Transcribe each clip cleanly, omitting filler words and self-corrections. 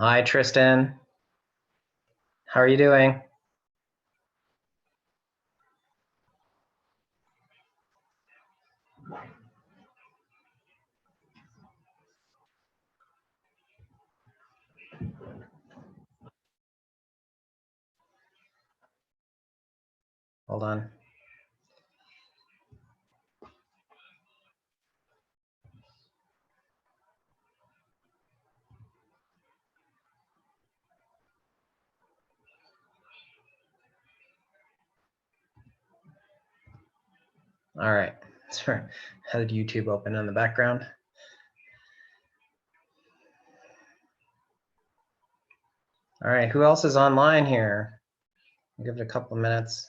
Hi, Tristan. How are you doing? Hold on. All right. Sorry, had YouTube open in the background. All right, who else is online here? I'll give it a couple of minutes.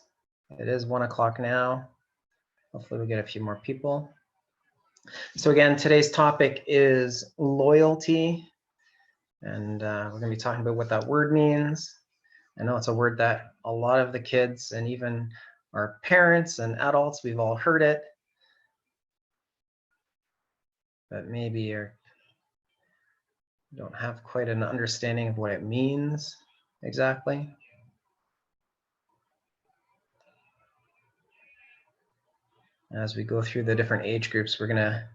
It is 1 o'clock now. Hopefully we'll get a few more people. So again, today's topic is loyalty. And we're gonna be talking about what that word means. I know it's a word that a lot of the kids and even our parents and adults, we've all heard it. But maybe you don't have quite an understanding of what it means exactly. As we go through the different age groups, we're gonna,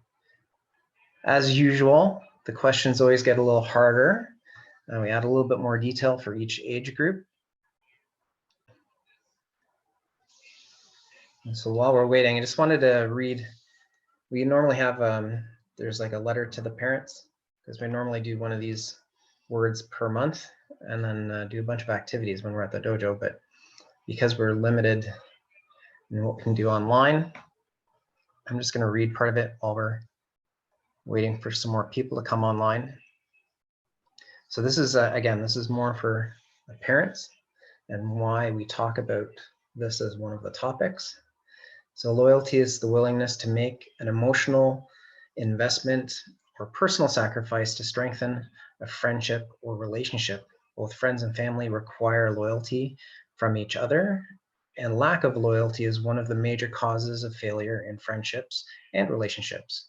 as usual, the questions always get a little harder. And we add a little bit more detail for each age group. And so while we're waiting, I just wanted to read, we normally have, there's like a letter to the parents, because we normally do one of these words per month and then do a bunch of activities when we're at the dojo. But because we're limited in what we can do online, I'm just gonna read part of it while we're waiting for some more people to come online. So this is, again, this is more for the parents and why we talk about this as one of the topics. So loyalty is the willingness to make an emotional investment or personal sacrifice to strengthen a friendship or relationship. Both friends and family require loyalty from each other, and lack of loyalty is one of the major causes of failure in friendships and relationships.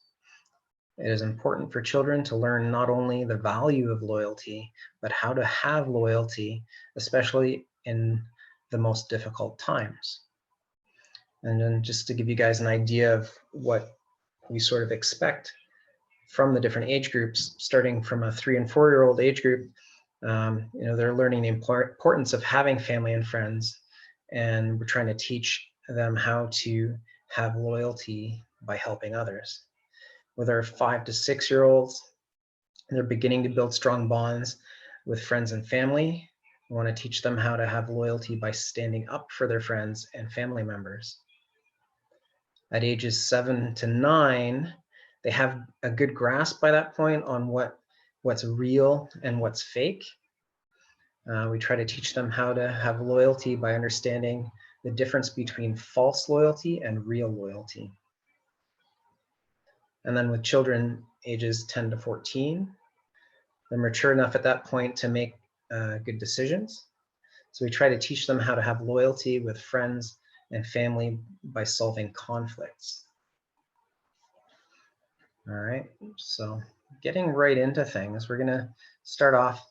It is important for children to learn not only the value of loyalty, but how to have loyalty, especially in the most difficult times. And then just to give you guys an idea of what we sort of expect from the different age groups, starting from a 3 and 4 year old age group, they're learning the importance of having family and friends, and we're trying to teach them how to have loyalty by helping others. With our 5 to 6 year olds, they're beginning to build strong bonds with friends and family. We want to teach them how to have loyalty by standing up for their friends and family members. At ages 7 to 9, they have a good grasp by that point on what's real and what's fake. We try to teach them how to have loyalty by understanding the difference between false loyalty and real loyalty. And then with children ages 10 to 14, they're mature enough at that point to make good decisions. So we try to teach them how to have loyalty with friends and family by solving conflicts. All right, so getting right into things, we're gonna start off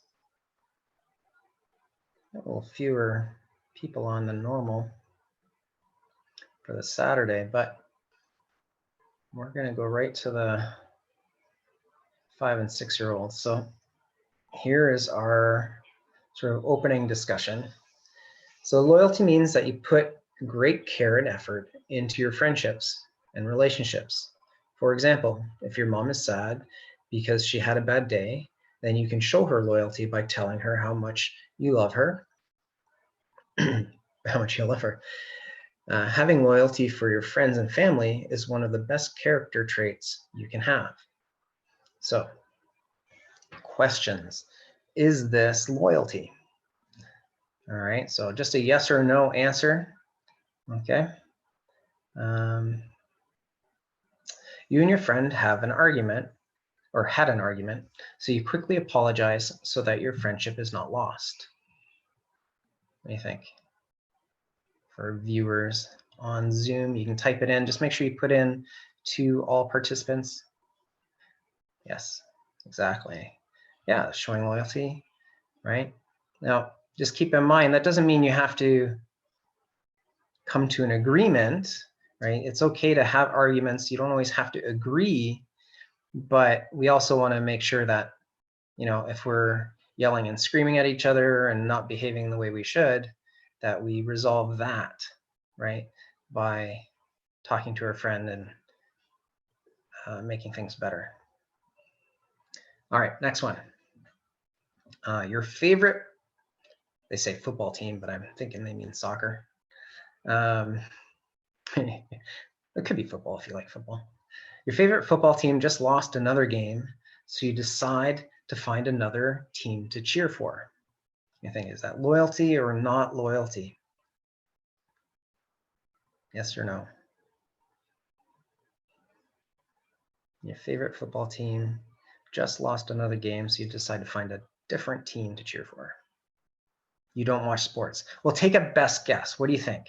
a little fewer people on than normal for the Saturday, but we're gonna go right to the 5 and 6 year olds. So here is our sort of opening discussion. So loyalty means that you put great care and effort into your friendships and relationships. For example, if your mom is sad because she had a bad day, then you can show her loyalty by telling her how much you love her, how much you love her. Having loyalty for your friends and family is one of the best character traits you can have. So, questions. Is this loyalty? All right, so just a yes or no answer. Okay. You and your friend have an argument or had an argument, so you quickly apologize so that your friendship is not lost. What do you think? For viewers on Zoom, you can type it in. Just make sure you put in to all participants. Yes, exactly. Yeah, showing loyalty. right? Now, just keep in mind, that doesn't mean you have to come to an agreement, right? It's okay to have arguments. You don't always have to agree, but we also want to make sure that, you know, if we're yelling and screaming at each other and not behaving the way we should, that we resolve that, right? By talking to our friend and making things better. All right, next one. Your favorite, they say football team, but I'm thinking they mean soccer. It could be football if you like football. Your favorite football team just lost another game, so you decide to find another team to cheer for. You think, is that loyalty or not loyalty? Yes or no? Your favorite football team just lost another game, so you decide to find a different team to cheer for. You don't watch sports. Well, take a best guess. What do you think?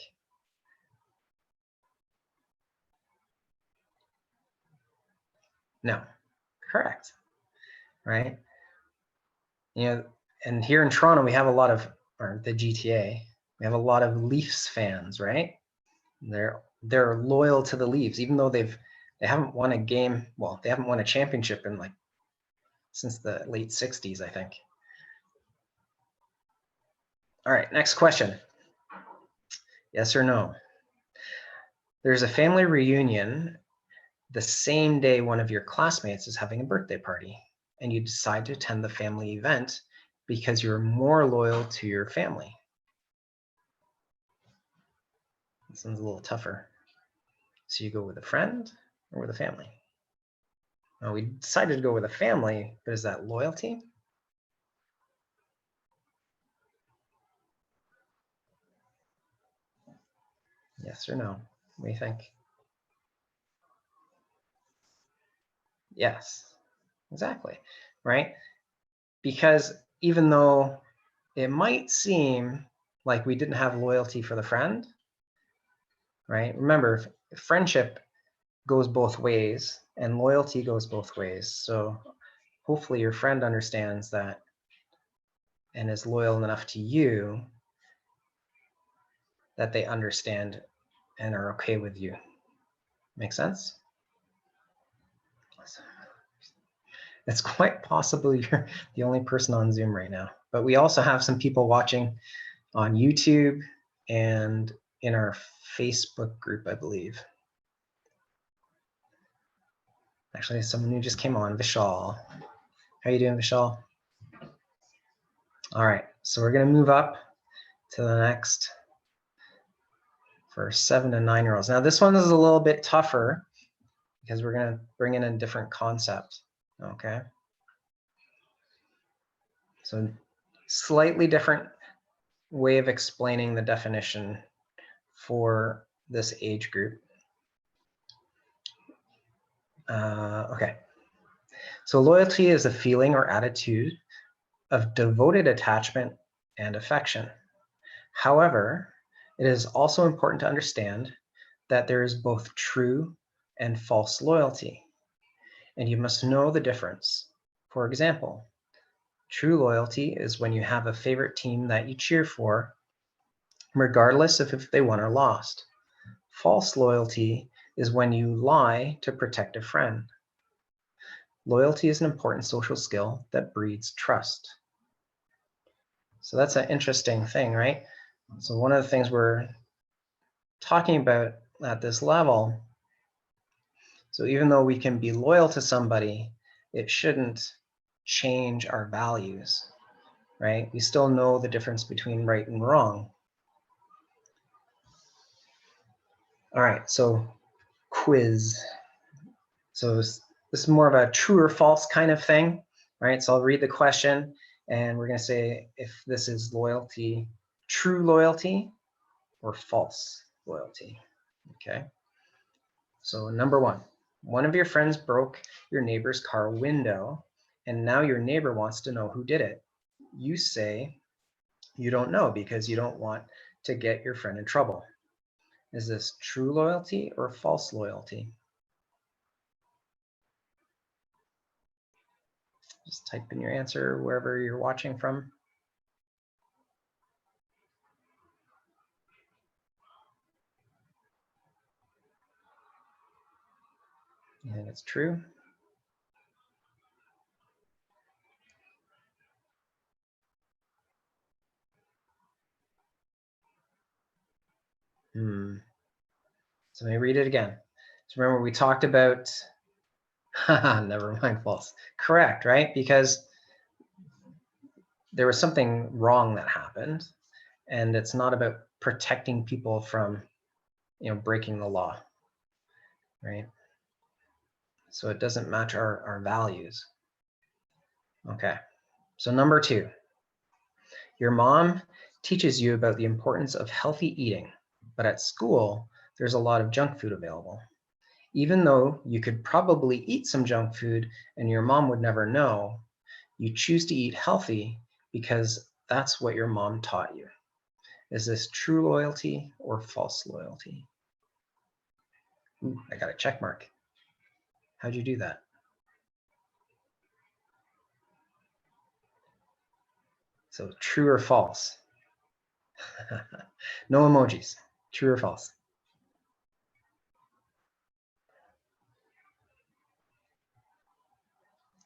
No, correct, right? You know, and here in Toronto, we have a lot of, or the GTA, we have a lot of Leafs fans, right? They're loyal to the Leafs, even though they haven't won a game. Well, they haven't won a championship in like since the late 60s, I think. All right, next question. Yes or no? There's a family reunion the same day one of your classmates is having a birthday party, and you decide to attend the family event because you're more loyal to your family. This one's a little tougher. So you go with a friend or with a family? Now, we decided to go with a family, but is that loyalty? Yes or no? What do you think? Yes, exactly, right? Because even though it might seem like we didn't have loyalty for the friend, right? Remember, friendship goes both ways and loyalty goes both ways. So hopefully your friend understands that and is loyal enough to you that they understand and are okay with you. Make sense? It's quite possible you're the only person on Zoom right now, but we also have some people watching on YouTube and in our Facebook group, I believe. Actually, someone who just came on, Vishal. How you doing, Vishal? All right, so we're gonna move up to the next for 7 to 9-year-olds. Now this one is a little bit tougher because we're gonna bring in a different concept, okay? So slightly different way of explaining the definition for this age group. Okay, so loyalty is a feeling or attitude of devoted attachment and affection. However, it is also important to understand that there is both true and false loyalty, and you must know the difference. For example, true loyalty is when you have a favorite team that you cheer for, regardless of if they won or lost. False loyalty is when you lie to protect a friend. Loyalty is an important social skill that breeds trust. So that's an interesting thing, right? So one of the things we're talking about at this level, so even though we can be loyal to somebody, it shouldn't change our values, right? We still know the difference between right and wrong. All right, so quiz. So this is more of a true or false kind of thing, right? So I'll read the question and we're gonna say if this is loyalty, true loyalty or false loyalty, okay? So number one of your friends broke your neighbor's car window and now your neighbor wants to know who did it. You say you don't know because you don't want to get your friend in trouble. Is this true loyalty or false loyalty? Just type in your answer wherever you're watching from. You think it's true? So let me read it again. So remember, we talked about, never mind, false. Correct, right? Because there was something wrong that happened, and it's not about protecting people from, breaking the law, right? So it doesn't match our values. Okay, so number 2, your mom teaches you about the importance of healthy eating, but at school, there's a lot of junk food available. Even though you could probably eat some junk food and your mom would never know, you choose to eat healthy because that's what your mom taught you. Is this true loyalty or false loyalty? Ooh, I got a check mark. How'd you do that? So true or false? No emojis. True or false?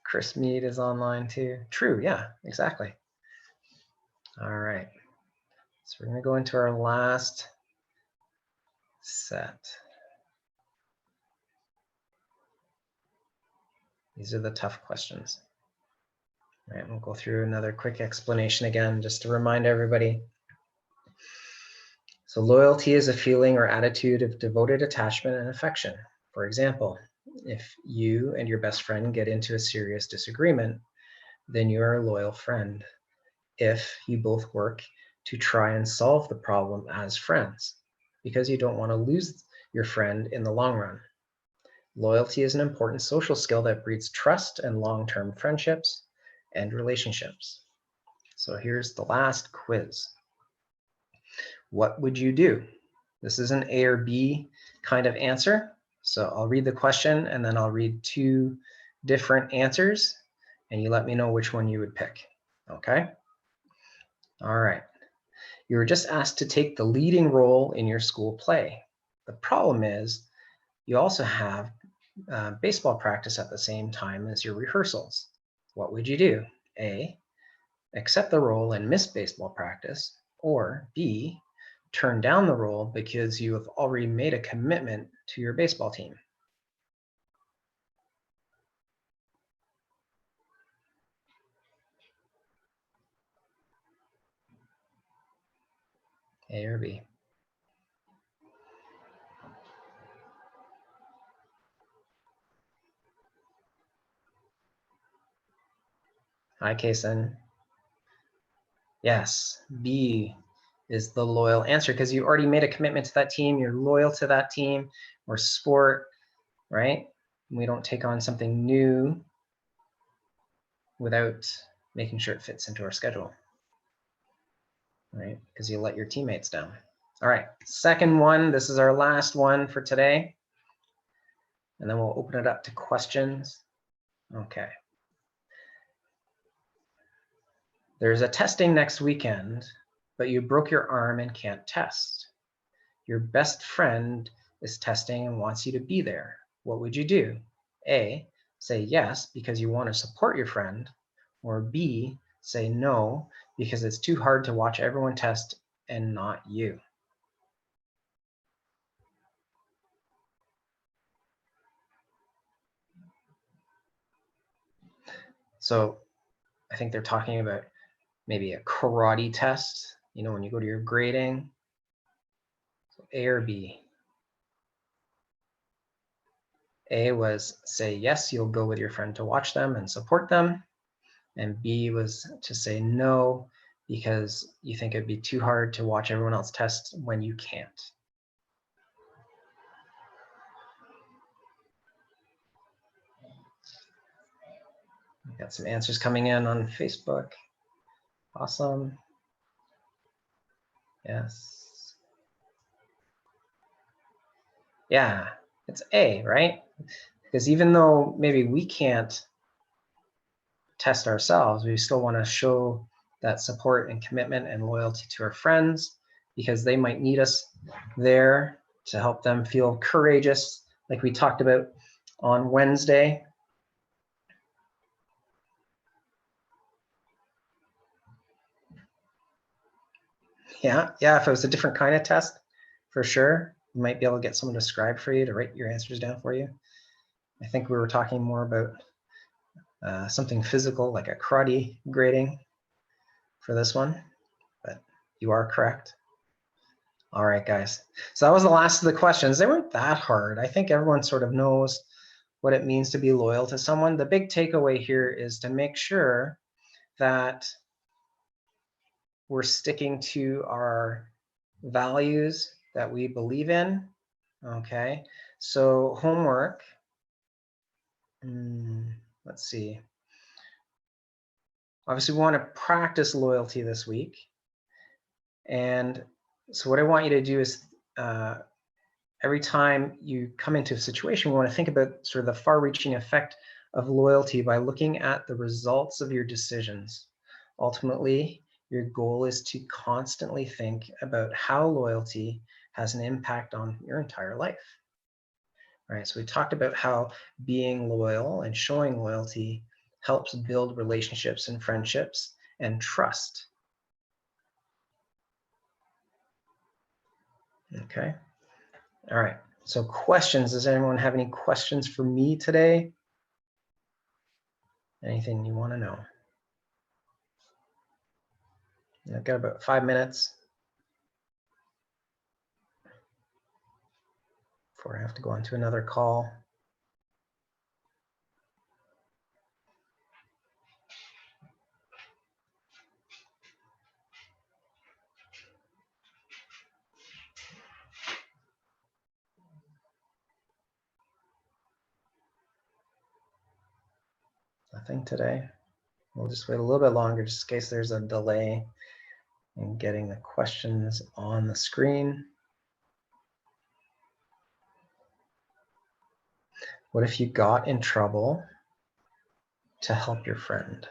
Chris Mead is online too. True, yeah, exactly. All right. So we're going to go into our last set. These are the tough questions. All right, we'll go through another quick explanation again, just to remind everybody. So loyalty is a feeling or attitude of devoted attachment and affection. For example, if you and your best friend get into a serious disagreement, then you are a loyal friend. If you both work to try and solve the problem as friends, because you don't want to lose your friend in the long run. Loyalty is an important social skill that breeds trust and long-term friendships and relationships. So here's the last quiz. What would you do? This is an A or B kind of answer. So I'll read the question and then I'll read 2 different answers and you let me know which one you would pick. Okay? All right. You were just asked to take the leading role in your school play. The problem is you also have baseball practice at the same time as your rehearsals. What would you do? A, accept the role and miss baseball practice, or B, turn down the role because you have already made a commitment to your baseball team. A or B? Hi, Kason. Yes, B is the loyal answer because you already made a commitment to that team. You're loyal to that team or sport, right? We don't take on something new without making sure it fits into our schedule, right? Because you let your teammates down. All right, second one. This is our last one for today. And then we'll open it up to questions. Okay. There's a testing next weekend, but you broke your arm and can't test. Your best friend is testing and wants you to be there. What would you do? A, say yes because you want to support your friend, or B, say no because it's too hard to watch everyone test and not you. So I think they're talking about maybe a karate test, when you go to your grading. So A or B? A was say yes, you'll go with your friend to watch them and support them. And B was to say no, because you think it'd be too hard to watch everyone else test when you can't. We got some answers coming in on Facebook. Awesome. Yes. Yeah, it's A, right? Because even though maybe we can't test ourselves, we still want to show that support and commitment and loyalty to our friends, because they might need us there to help them feel courageous, like we talked about on Wednesday. Yeah, if it was a different kind of test, for sure, you might be able to get someone to scribe for you to write your answers down for you. I think we were talking more about something physical, like a karate grading for this one, but you are correct. All right, guys. So that was the last of the questions. They weren't that hard. I think everyone sort of knows what it means to be loyal to someone. The big takeaway here is to make sure that we're sticking to our values that we believe in. Okay, so homework. Let's see. Obviously, we want to practice loyalty this week. And so what I want you to do is every time you come into a situation, we want to think about sort of the far-reaching effect of loyalty by looking at the results of your decisions. Ultimately, your goal is to constantly think about how loyalty has an impact on your entire life. All right, so we talked about how being loyal and showing loyalty helps build relationships and friendships and trust. Okay. All right. So questions. Does anyone have any questions for me today? Anything you want to know? I've got about 5 minutes before I have to go on to another call. Nothing today. We'll just wait a little bit longer just in case there's a delay in getting the questions on the screen. What if you got in trouble to help your friend?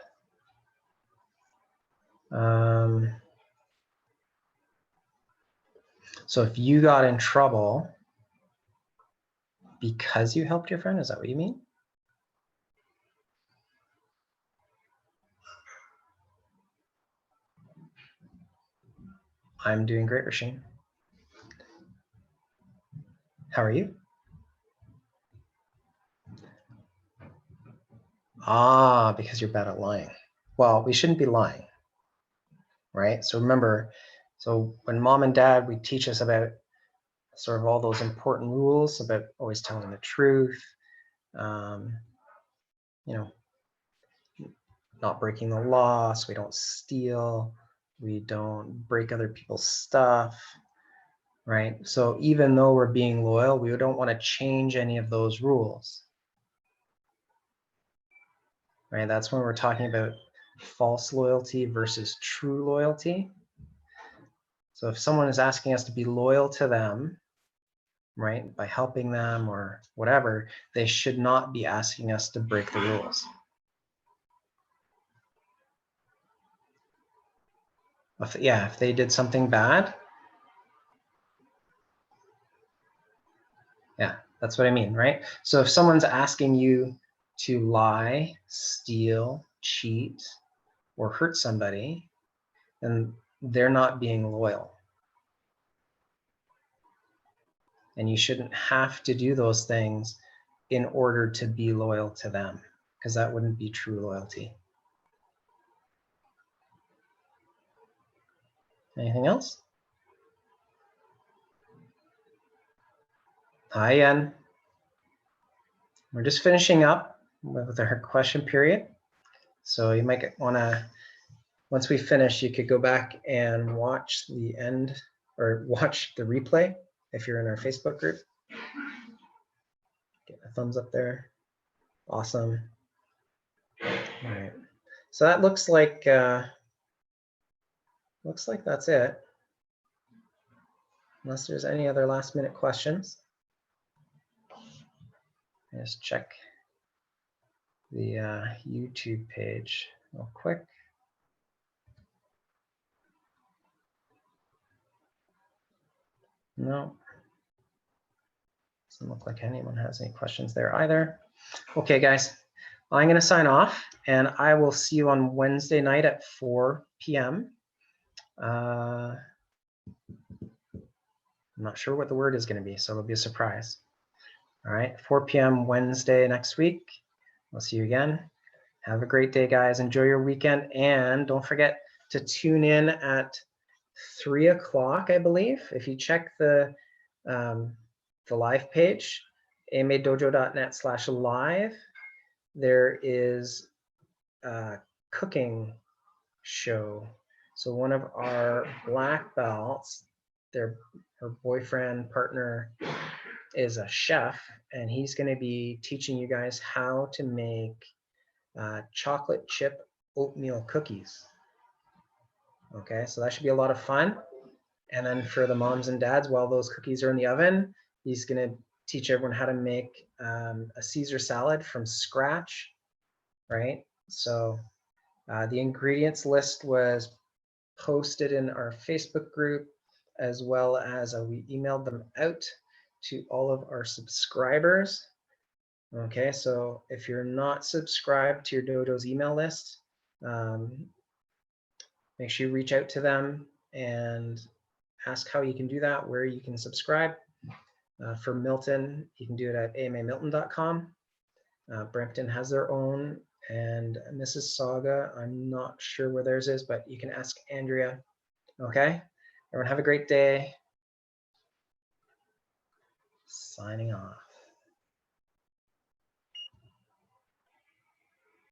So if you got in trouble because you helped your friend, is that what you mean? I'm doing great, Rasheen. How are you? Ah, because you're bad at lying. Well, we shouldn't be lying, right? So remember, so when mom and dad would teach us about sort of all those important rules about always telling the truth, you know, not breaking the law, so we don't steal, we don't break other people's stuff, right? So even though we're being loyal, we don't want to change any of those rules, right? That's when we're talking about false loyalty versus true loyalty. So if someone is asking us to be loyal to them, right, by helping them or whatever, they should not be asking us to break the rules. If they did something bad, yeah, that's what I mean, right? So if someone's asking you to lie, steal, cheat, or hurt somebody, then they're not being loyal. And you shouldn't have to do those things in order to be loyal to them, because that wouldn't be true loyalty. Anything else? Hi, Yen. We're just finishing up with our question period. So you might want to, once we finish, you could go back and watch the end or watch the replay if you're in our Facebook group. Get a thumbs up there. Awesome. All right. So that looks like that's it. Unless there's any other last minute questions. Just check the YouTube page real quick. No, Doesn't look like anyone has any questions there either. Okay, guys, I'm going to sign off, and I will see you on Wednesday night at 4 p.m. I'm not sure what the word is going to be, so it'll be a surprise. All right, 4 p.m. Wednesday next week. We'll see you again. Have a great day, guys. Enjoy your weekend, and don't forget to tune in at 3 o'clock, I believe. If you check the live page, amadojo.net/live, there is a cooking show. So one of our black belts, her boyfriend, partner, is a chef, and he's going to be teaching you guys how to make chocolate chip oatmeal cookies. Okay, so that should be a lot of fun. And then for the moms and dads, while those cookies are in the oven, he's going to teach everyone how to make a Caesar salad from scratch, right? So the ingredients list was posted in our Facebook group, as well as we emailed them out to all of our subscribers. Okay, so if you're not subscribed to your Dojo's email list, make sure you reach out to them and ask how you can do that, where you can subscribe. For Milton, you can do it at amamilton.com. Brampton has their own, and Mississauga, I'm not sure where theirs is, but you can ask Andrea. Okay, everyone have a great day. Signing off.